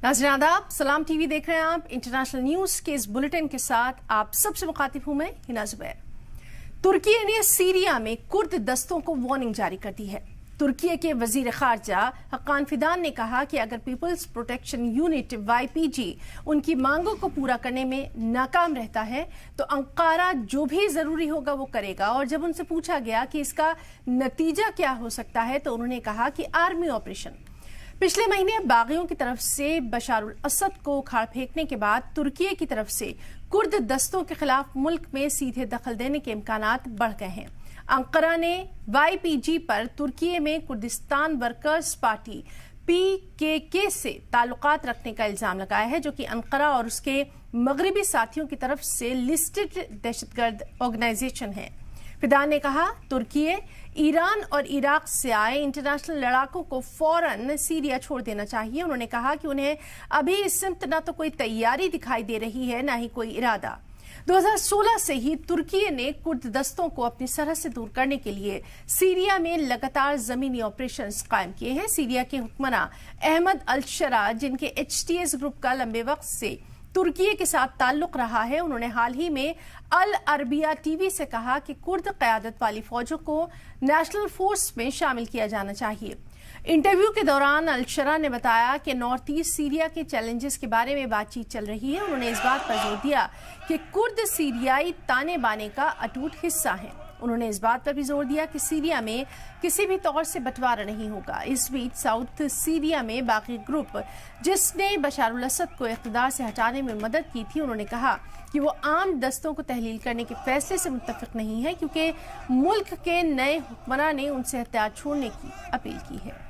नाज़रीन आदाब, सलाम टीवी देख रहे हैं आप। इंटरनेशनल न्यूज के इस बुलेटिन के साथ आप सबसे मुखातिब हूं मैं हिना जुबैर। तुर्की ने सीरिया में कुर्द दस्तों को वार्निंग जारी कर दी है। तुर्की के वजीर खारजा हक्कान फिदान ने कहा कि अगर पीपल्स प्रोटेक्शन यूनिट YPG उनकी मांगों को पूरा करने में नाकाम रहता है तो अंकारा जो भी जरूरी होगा वो करेगा। और जब उनसे पूछा गया कि इसका नतीजा क्या हो सकता है तो उन्होंने कहा कि आर्मी ऑपरेशन। पिछले महीने बागियों की तरफ से बशारुल असद को उखाड़ फेंकने के बाद तुर्की की तरफ से कुर्द दस्तों के खिलाफ मुल्क में सीधे दखल देने के इम्कानात बढ़ गए हैं। अंकारा ने YPG पर तुर्की में कुर्दिस्तान वर्कर्स पार्टी PKK से ताल्लुकात रखने का इल्जाम लगाया है, जो कि अंकारा और उसके मगरबी साथियों की तरफ से लिस्टेड दहशतगर्द ऑर्गेनाइजेशन है। फिदान ने कहा तुर्की ईरान और इराक से आए इंटरनेशनल लड़ाकों को फौरन सीरिया छोड़ देना चाहिए। उन्होंने कहा कि उन्हें अभी इस सिमत न तो कोई तैयारी दिखाई दे रही है न ही कोई इरादा। 2016 से ही तुर्की ने कुर्द दस्तों को अपनी सरहद से दूर करने के लिए सीरिया में लगातार जमीनी ऑपरेशन कायम किए हैं। सीरिया के हुक्मरान अहमद अल-शरा, जिनके HTS ग्रुप का लंबे वक्त से तुर्की के साथ ताल्लुक रहा है, उन्होंने हाल ही में अल अरबिया TV से कहा कि कुर्द क़यादत वाली फौजों को नेशनल फोर्स में शामिल किया जाना चाहिए। इंटरव्यू के दौरान अल-शरा ने बताया कि नॉर्थ ईस्ट सीरिया के चैलेंजेस के बारे में बातचीत चल रही है। उन्होंने इस बात पर जोर दिया कि कुर्द सीरियाई ताने बाने का अटूट हिस्सा हैं। उन्होंने इस बात पर भी जोर दिया कि सीरिया में किसी भी तौर से बंटवारा नहीं होगा। इस बीच साउथ सीरिया में बाकी ग्रुप जिसने बशारुल असद को इख्तिदार से हटाने में मदद की थी, उन्होंने कहा कि वो आम दस्तों को तहलील करने के फैसले से मुत्तफिक नहीं है, क्योंकि मुल्क के नए हुक्मरान ने उनसे हथियार छोड़ने की अपील की है।